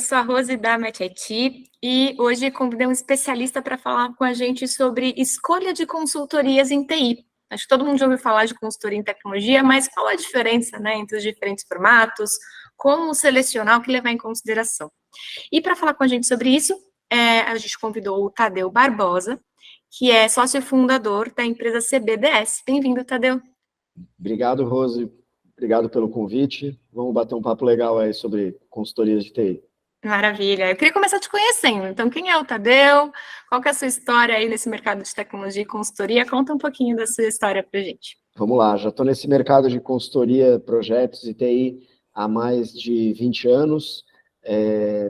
eu sou a Rose da Match IT e hoje convidei um especialista para falar com a gente sobre escolha de consultorias em TI. Acho que todo mundo já ouviu falar de consultoria em tecnologia, mas qual a diferença, né, entre os diferentes formatos, como selecionar, o que levar em consideração. E para falar com a gente sobre isso, a gente convidou o Tadeu Barbosa, que é sócio fundador da empresa CBDS. Bem-vindo, Tadeu. Obrigado, Rose. Obrigado pelo convite. Vamos bater um papo legal aí sobre consultorias de TI. Maravilha. Eu queria começar te conhecendo. Então, quem é o Tadeu? Qual que é a sua história aí nesse mercado de tecnologia e consultoria? Conta um pouquinho da sua história para a gente. Vamos lá, já estou nesse mercado de consultoria, projetos e TI há mais de 20 anos.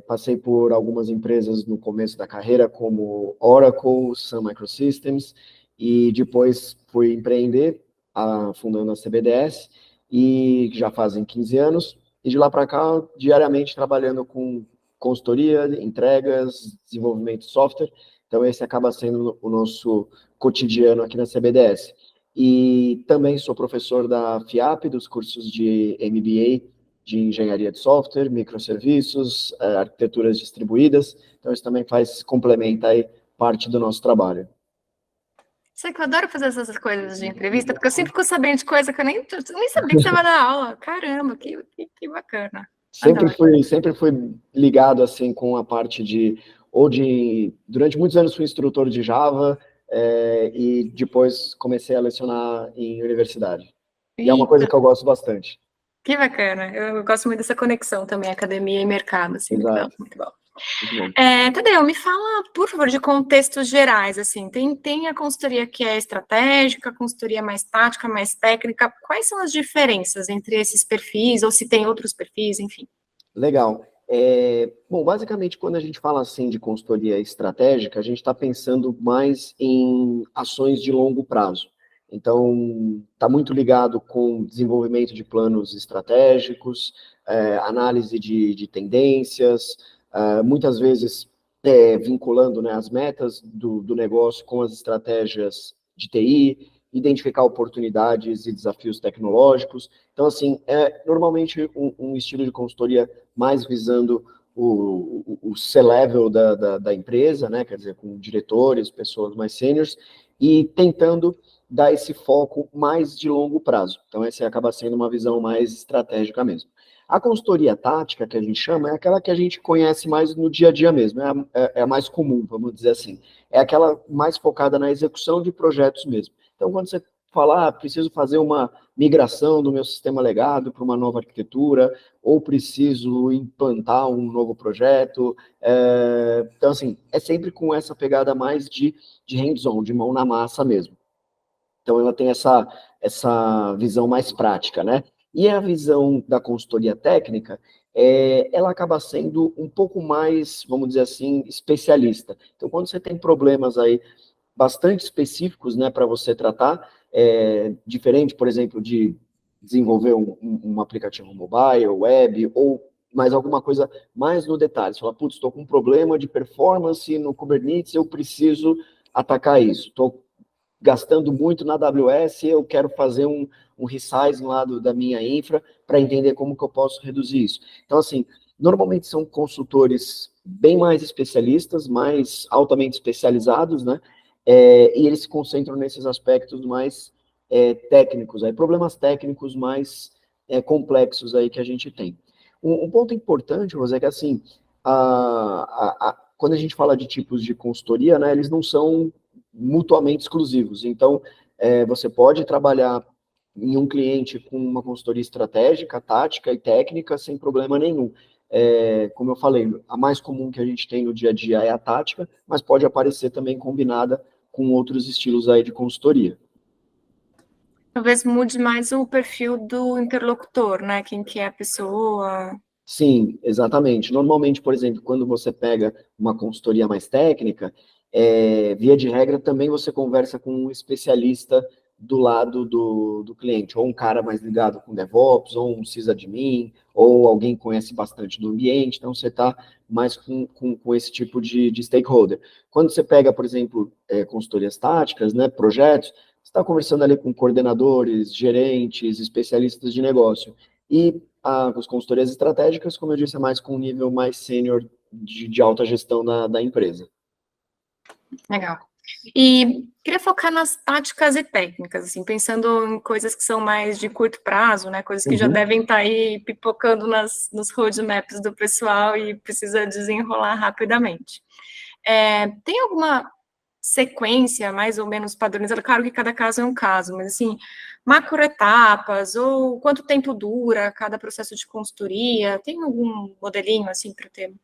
Passei por algumas empresas no começo da carreira, como Oracle, Sun Microsystems, e depois fui empreender, fundando a CBDS, e já fazem 15 anos, e de lá para cá, diariamente trabalhando com consultoria, entregas, desenvolvimento de software. Então, esse acaba sendo o nosso cotidiano aqui na CBDS. E também sou professor da FIAP, dos cursos de MBA, de engenharia de software, microserviços, arquiteturas distribuídas. Então, isso também complementa aí parte do nosso trabalho. Sei que eu adoro fazer essas coisas de entrevista, porque eu sempre fico sabendo de coisa que eu nem sabia que você vai dar aula. Caramba, que bacana. Sempre fui ligado assim com a parte durante muitos anos fui instrutor de Java, e depois comecei a lecionar em universidade. E é uma coisa que eu gosto bastante. Que bacana. Eu gosto muito dessa conexão também, academia e mercado, assim, Exato. muito bom. Muito bom. Tadeu, me fala, por favor, de contextos gerais, assim, tem a consultoria que é estratégica, a consultoria mais tática, mais técnica, quais são as diferenças entre esses perfis, ou se tem outros perfis, enfim? Legal. Bom, basicamente, quando a gente fala assim de consultoria estratégica, a gente está pensando mais em ações de longo prazo. Então, está muito ligado com desenvolvimento de planos estratégicos, análise de tendências, muitas vezes vinculando, né, as metas do negócio com as estratégias de TI, identificar oportunidades e desafios tecnológicos. Então, assim, é normalmente um estilo de consultoria mais visando o C-level da empresa, né? Quer dizer, com diretores, pessoas mais sêniores, e tentando dar esse foco mais de longo prazo. Então, essa acaba sendo uma visão mais estratégica mesmo. A consultoria tática, que a gente chama, é aquela que a gente conhece mais no dia a dia mesmo, é a mais comum, vamos dizer assim. É aquela mais focada na execução de projetos mesmo. Então, quando você fala, preciso fazer uma migração do meu sistema legado para uma nova arquitetura, ou preciso implantar um novo projeto. Então, assim, é sempre com essa pegada mais de hands-on, de mão na massa mesmo. Então, ela tem essa visão mais prática, né? E a visão da consultoria técnica, ela acaba sendo um pouco mais, vamos dizer assim, especialista. Então, quando você tem problemas aí bastante específicos, né, para você tratar, diferente, por exemplo, de desenvolver um aplicativo mobile, web, ou mais alguma coisa mais no detalhe. Você fala, putz, estou com um problema de performance no Kubernetes, eu preciso atacar isso. Estou gastando muito na AWS, eu quero fazer um resizing lá da minha infra para entender como que eu posso reduzir isso. Então, assim, normalmente são consultores bem mais especialistas, mais altamente especializados, né? E eles se concentram nesses aspectos mais técnicos, aí, problemas técnicos mais complexos aí que a gente tem. Um ponto importante, José, é que assim, quando a gente fala de tipos de consultoria, né, eles não são mutuamente exclusivos. Então, você pode trabalhar em um cliente com uma consultoria estratégica, tática e técnica sem problema nenhum. Como eu falei, a mais comum que a gente tem no dia a dia é a tática, mas pode aparecer também combinada com outros estilos aí de consultoria. Talvez mude mais o perfil do interlocutor, né? Quem que é a pessoa. Sim, exatamente. Normalmente, por exemplo, quando você pega uma consultoria mais técnica, via de regra, também você conversa com um especialista do lado do cliente, ou um cara mais ligado com DevOps, ou um sysadmin, ou alguém que conhece bastante do ambiente, então você está mais com esse tipo de stakeholder. Quando você pega, por exemplo, consultorias táticas, né, projetos, você está conversando ali com coordenadores, gerentes, especialistas de negócio. E as consultorias estratégicas, como eu disse, é mais com um nível mais sênior de alta gestão da empresa. Legal. E queria focar nas táticas e técnicas, assim, pensando em coisas que são mais de curto prazo, né, coisas que já devem estar aí pipocando nos roadmaps do pessoal e precisa desenrolar rapidamente. Tem alguma sequência mais ou menos padronizada? Claro que cada caso é um caso, mas assim, macroetapas ou quanto tempo dura cada processo de consultoria? Tem algum modelinho assim para o tema?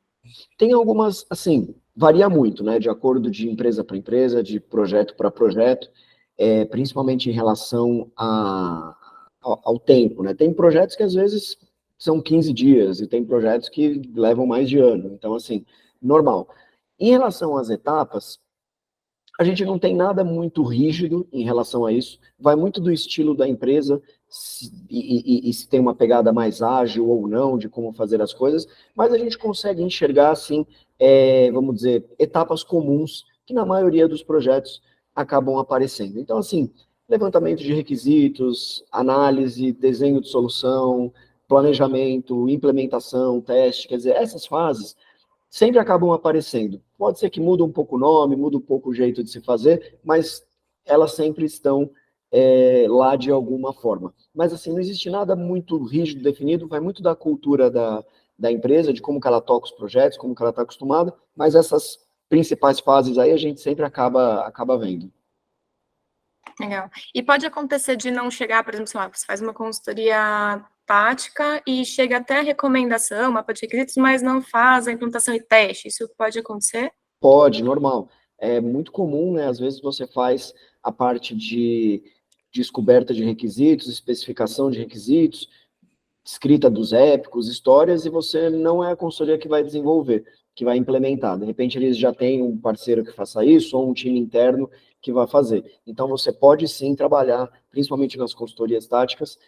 Tem algumas, assim, varia muito, né, de acordo de empresa para empresa, de projeto para projeto, principalmente em relação ao tempo, né? Tem projetos que às vezes são 15 dias e tem projetos que levam mais de ano, então, assim, normal. Em relação às etapas, a gente não tem nada muito rígido em relação a isso, vai muito do estilo da empresa, e se tem uma pegada mais ágil ou não, de como fazer as coisas, mas a gente consegue enxergar, assim, vamos dizer, etapas comuns que na maioria dos projetos acabam aparecendo. Então, assim, levantamento de requisitos, análise, desenho de solução, planejamento, implementação, teste, quer dizer, essas fases sempre acabam aparecendo. Pode ser que muda um pouco o nome, muda um pouco o jeito de se fazer, mas elas sempre estão lá de alguma forma. Mas, assim, não existe nada muito rígido, definido, vai muito da cultura da empresa, de como que ela toca os projetos, como que ela está acostumada, mas essas principais fases aí a gente sempre acaba vendo. Legal. E pode acontecer de não chegar, por exemplo, sei lá, você faz uma consultoria tática e chega até a recomendação, mapa de requisitos, mas não faz a implantação e teste. Isso pode acontecer? Pode, normal. É muito comum, né? Às vezes você faz a parte de descoberta de requisitos, especificação de requisitos, escrita dos épicos, histórias, e você não é a consultoria que vai desenvolver, que vai implementar. De repente, eles já têm um parceiro que faça isso, ou um time interno que vai fazer. Então, você pode sim trabalhar, principalmente nas consultorias táticas,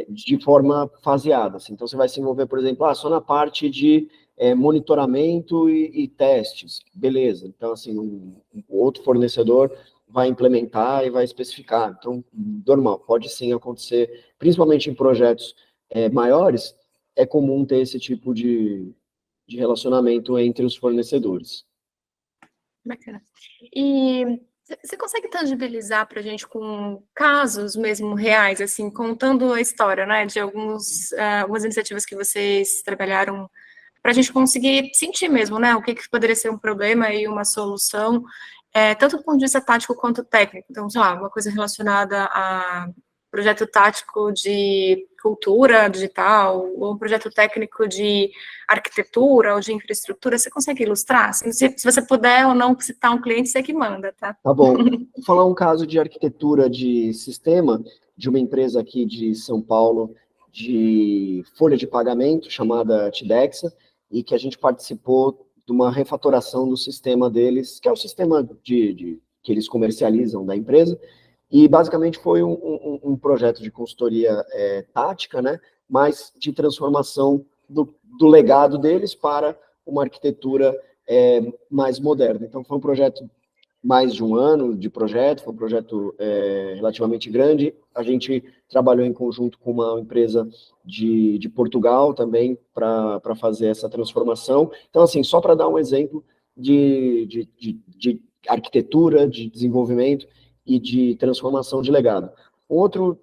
de forma faseada. Assim. Então, você vai se envolver, por exemplo, só na parte de monitoramento e testes. Beleza. Então, assim, um outro fornecedor vai implementar e vai especificar. Então, normal, pode sim acontecer, principalmente em projetos maiores, é comum ter esse tipo de relacionamento entre os fornecedores. Bacana. E você consegue tangibilizar para a gente com casos mesmo reais, assim, contando a história, né, de algumas iniciativas que vocês trabalharam, para a gente conseguir sentir mesmo, né, o que poderia ser um problema e uma solução, tanto do ponto de vista tático quanto técnico. Então, sei lá, uma coisa relacionada a projeto tático de cultura digital, ou um projeto técnico de arquitetura ou de infraestrutura, você consegue ilustrar? Se você puder ou não citar um cliente, você que manda, tá? Tá bom. Vou falar um caso de arquitetura de sistema de uma empresa aqui de São Paulo, de folha de pagamento, chamada Tidexa, e que a gente participou de uma refatoração do sistema deles, que é o sistema que eles comercializam da empresa, e basicamente foi um projeto de consultoria tática, né, mas de transformação do legado deles para uma arquitetura mais moderna. Então foi um projeto mais de um ano de projeto, foi um projeto relativamente grande. A gente trabalhou em conjunto com uma empresa de Portugal também para fazer essa transformação. Então, assim, só para dar um exemplo de arquitetura, de desenvolvimento e de transformação de legado. Um outro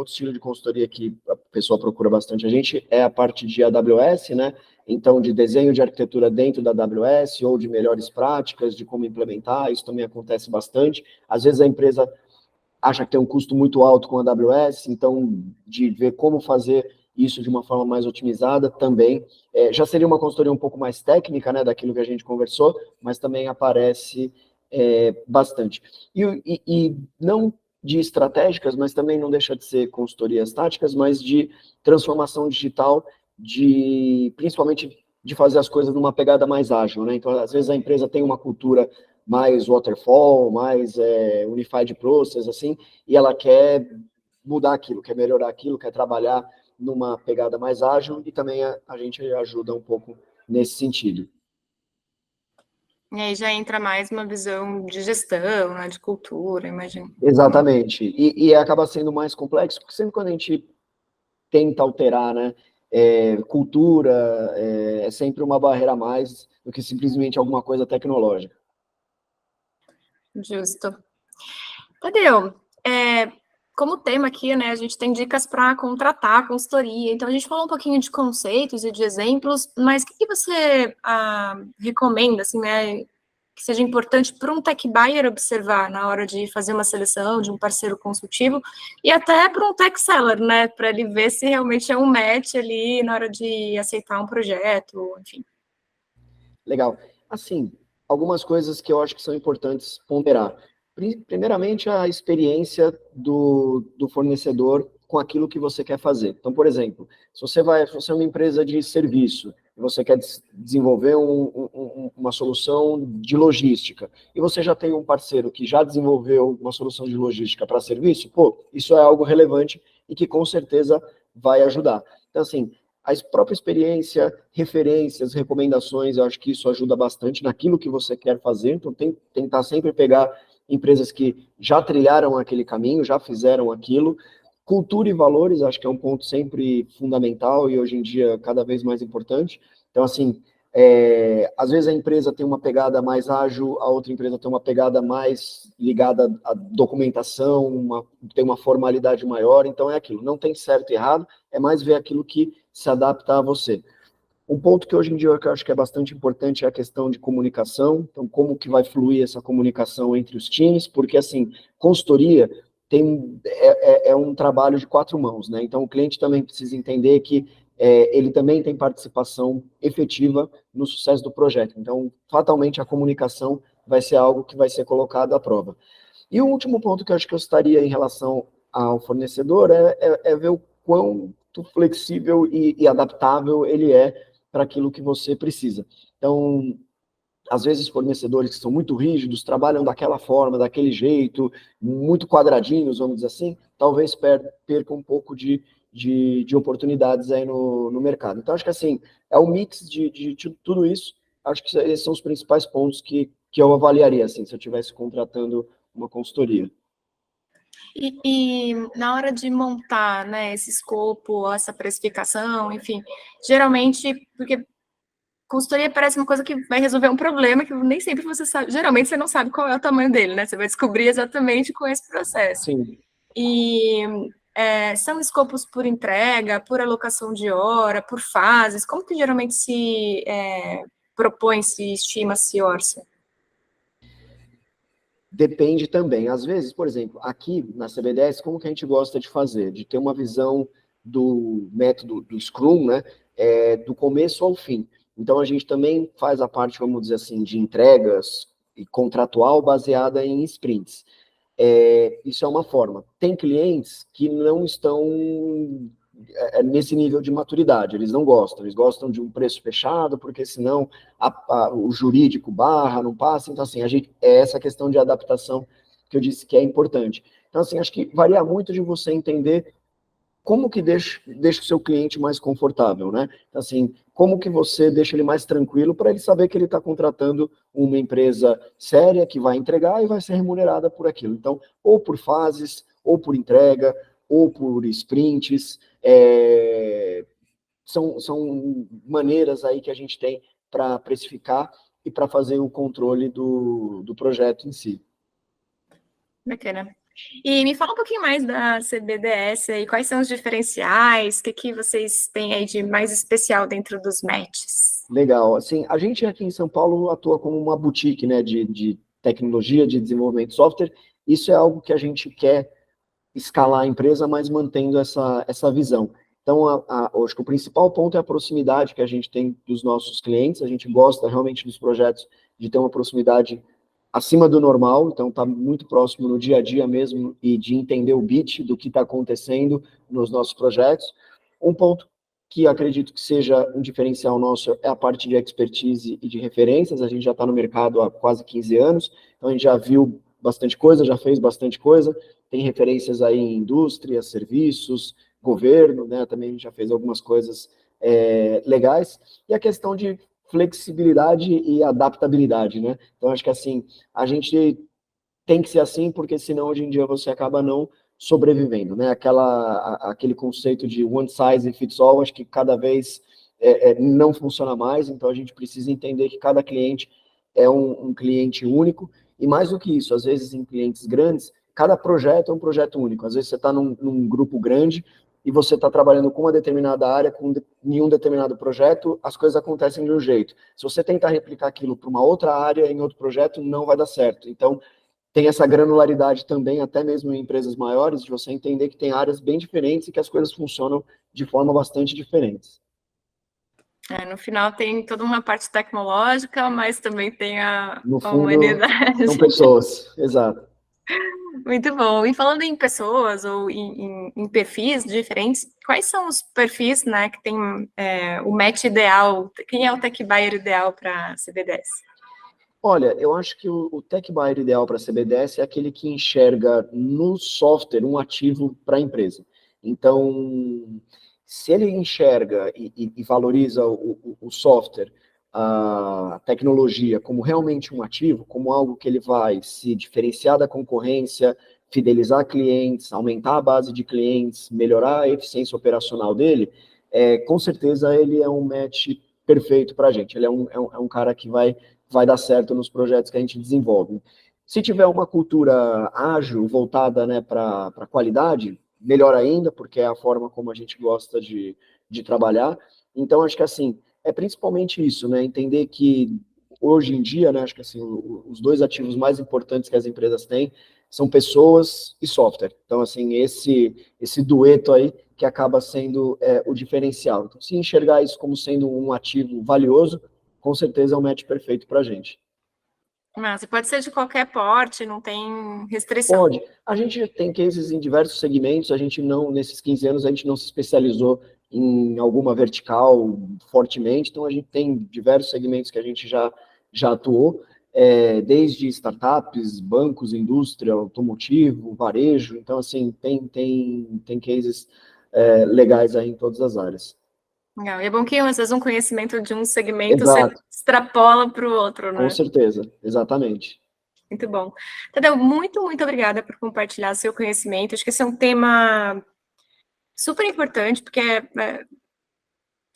estilo de consultoria que a pessoa procura bastante a gente é a parte de AWS, né? Então, de desenho de arquitetura dentro da AWS ou de melhores práticas, de como implementar, isso também acontece bastante. Às vezes a empresa acha que tem um custo muito alto com a AWS, então de ver como fazer isso de uma forma mais otimizada também. Já seria uma consultoria um pouco mais técnica, né, daquilo que a gente conversou, mas também aparece bastante. E não de estratégicas, mas também não deixa de ser consultorias táticas, mas de transformação digital, principalmente de fazer as coisas numa pegada mais ágil, né? Então, às vezes a empresa tem uma cultura mais waterfall, mais unified process, assim, e ela quer mudar aquilo, quer melhorar aquilo, quer trabalhar numa pegada mais ágil, e também a gente ajuda um pouco nesse sentido. E aí já entra mais uma visão de gestão, né, de cultura, imagino. Exatamente. E acaba sendo mais complexo, porque sempre quando a gente tenta alterar, né? Cultura é sempre uma barreira a mais do que simplesmente alguma coisa tecnológica. Justo. Tadeu, como tema aqui, né, a gente tem dicas para contratar a consultoria, então a gente falou um pouquinho de conceitos e de exemplos, mas o que você recomenda, assim, né, que seja importante para um tech buyer observar na hora de fazer uma seleção de um parceiro consultivo e até para um tech seller, né, para ele ver se realmente é um match ali na hora de aceitar um projeto, enfim. Legal. Assim, algumas coisas que eu acho que são importantes ponderar. Primeiramente, a experiência do fornecedor com aquilo que você quer fazer. Então, por exemplo, se você é uma empresa de serviço e você quer desenvolver uma solução de logística e você já tem um parceiro que já desenvolveu uma solução de logística para serviço, pô, isso é algo relevante e que com certeza vai ajudar. Então, assim, a própria experiência, referências, recomendações, eu acho que isso ajuda bastante naquilo que você quer fazer. Então, tentar sempre pegar empresas que já trilharam aquele caminho, já fizeram aquilo. Cultura e valores, acho que é um ponto sempre fundamental e hoje em dia cada vez mais importante. Então, assim, às vezes a empresa tem uma pegada mais ágil, a outra empresa tem uma pegada mais ligada à documentação, tem uma formalidade maior, então é aquilo, não tem certo e errado, é mais ver aquilo que se adapta a você. Um ponto que hoje em dia eu acho que é bastante importante é a questão de comunicação, então como que vai fluir essa comunicação entre os times, porque assim, consultoria é um trabalho de quatro mãos, né? Então o cliente também precisa entender que ele também tem participação efetiva no sucesso do projeto. Então, fatalmente, a comunicação vai ser algo que vai ser colocado à prova. E o último ponto que eu acho que eu estaria em relação ao fornecedor é ver o quanto flexível e adaptável ele é para aquilo que você precisa. Então, às vezes, fornecedores que são muito rígidos, trabalham daquela forma, daquele jeito, muito quadradinhos, vamos dizer assim, talvez percam um pouco de oportunidades aí no mercado. Então, acho que assim, é um mix de tudo isso. Acho que esses são os principais pontos que eu avaliaria, assim, se eu estivesse contratando uma consultoria. E na hora de montar, né, esse escopo, essa precificação, enfim, geralmente, porque consultoria parece uma coisa que vai resolver um problema que nem sempre você sabe, geralmente você não sabe qual é o tamanho dele, né? Você vai descobrir exatamente com esse processo. Sim. E são escopos por entrega, por alocação de hora, por fases, como que geralmente se propõe, se estima, se orça? Depende também. Às vezes, por exemplo, aqui na CBDS, como que a gente gosta de fazer? De ter uma visão do método do Scrum, né? Do começo ao fim. Então, a gente também faz a parte, vamos dizer assim, de entregas e contratual baseada em sprints. Isso é uma forma. Tem clientes que não estão nesse nível de maturidade, eles não gostam, eles gostam de um preço fechado, porque senão o jurídico barra, não passa, então assim, é essa questão de adaptação que eu disse que é importante. Então assim, acho que varia muito de você entender como que deixa o seu cliente mais confortável, né? Então, assim, como que você deixa ele mais tranquilo para ele saber que ele está contratando uma empresa séria que vai entregar e vai ser remunerada por aquilo. Então, ou por fases, ou por entrega, ou por sprints, são maneiras aí que a gente tem para precificar e para fazer o controle do projeto em si. Bacana. E me fala um pouquinho mais da CBDS e quais são os diferenciais, o que vocês têm aí de mais especial dentro dos matches? Legal. Assim, a gente aqui em São Paulo atua como uma boutique, né, de tecnologia, de desenvolvimento de software. Isso é algo que a gente quer escalar a empresa, mas mantendo essa visão. Então, acho que o principal ponto é a proximidade que a gente tem dos nossos clientes. A gente gosta realmente dos projetos de ter uma proximidade acima do normal, então está muito próximo no dia a dia mesmo e de entender o beat do que está acontecendo nos nossos projetos. Um ponto que acredito que seja um diferencial nosso é a parte de expertise e de referências. A gente já está no mercado há quase 15 anos, então a gente já viu bastante coisa, já fez bastante coisa, tem referências aí em indústria, serviços, governo, né? Também a gente já fez algumas coisas legais. E a questão de flexibilidade e adaptabilidade, né? Então, acho que assim, a gente tem que ser assim, porque senão hoje em dia você acaba não sobrevivendo, né? Aquele conceito de one size fits all, acho que cada vez não funciona mais, então a gente precisa entender que cada cliente é um cliente único, e mais do que isso, às vezes em clientes grandes, cada projeto é um projeto único. Às vezes você está num grupo grande e você está trabalhando com uma determinada área, em um determinado projeto, as coisas acontecem de um jeito. Se você tentar replicar aquilo para uma outra área, em outro projeto, não vai dar certo. Então, tem essa granularidade também, até mesmo em empresas maiores, de você entender que tem áreas bem diferentes e que as coisas funcionam de forma bastante diferentes. No final tem toda uma parte tecnológica, mas também tem a No fundo, humanidade. são pessoas, exato. Muito bom. E falando em pessoas ou em perfis diferentes, quais são os perfis, né, que tem o match ideal? Quem é o tech buyer ideal para CB10? Olha, eu acho que o tech buyer ideal para a CBDS é aquele que enxerga no software um ativo para a empresa. Então, se ele enxerga e valoriza o software, a tecnologia como realmente um ativo, como algo que ele vai se diferenciar da concorrência, fidelizar clientes, aumentar a base de clientes, melhorar a eficiência operacional dele, com certeza ele é um match perfeito para a gente. Ele é um cara que vai dar certo nos projetos que a gente desenvolve. Se tiver uma cultura ágil, voltada, né, para a qualidade, melhor ainda, porque é a forma como a gente gosta de trabalhar. Então, acho que assim, é principalmente isso, né? Entender que hoje em dia, né, acho que assim, os dois ativos mais importantes que as empresas têm são pessoas e software. Então, assim, esse dueto aí que acaba sendo o diferencial. Então, se enxergar isso como sendo um ativo valioso, com certeza é um match perfeito para a gente. Mas pode ser de qualquer porte, não tem restrição. Pode. A gente tem cases em diversos segmentos, a gente não, nesses 15 anos, a gente não se especializou em alguma vertical fortemente, então a gente tem diversos segmentos que a gente já atuou, desde startups, bancos, indústria, automotivo, varejo, então assim, tem cases legais aí em todas as áreas. Legal. E é bom que, às vezes, um conhecimento de um segmento você Exato, extrapola para o outro, com né? certeza, exatamente. Muito bom. Tadeu, muito, muito obrigada por compartilhar seu conhecimento. Acho que esse é um tema super importante, porque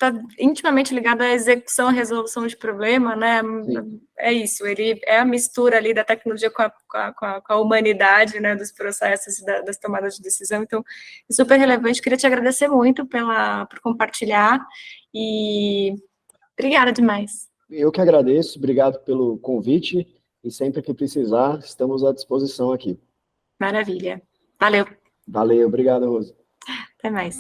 está intimamente ligado à execução, à resolução de problema, né? Sim. É isso, ele é a mistura ali da tecnologia com a humanidade, né? Dos processos e das tomadas de decisão. Então, é super relevante. Queria te agradecer muito por compartilhar e obrigada demais. Eu que agradeço, obrigado pelo convite e sempre que precisar, estamos à disposição aqui. Maravilha. Valeu. Valeu, obrigado, Rose. Até mais.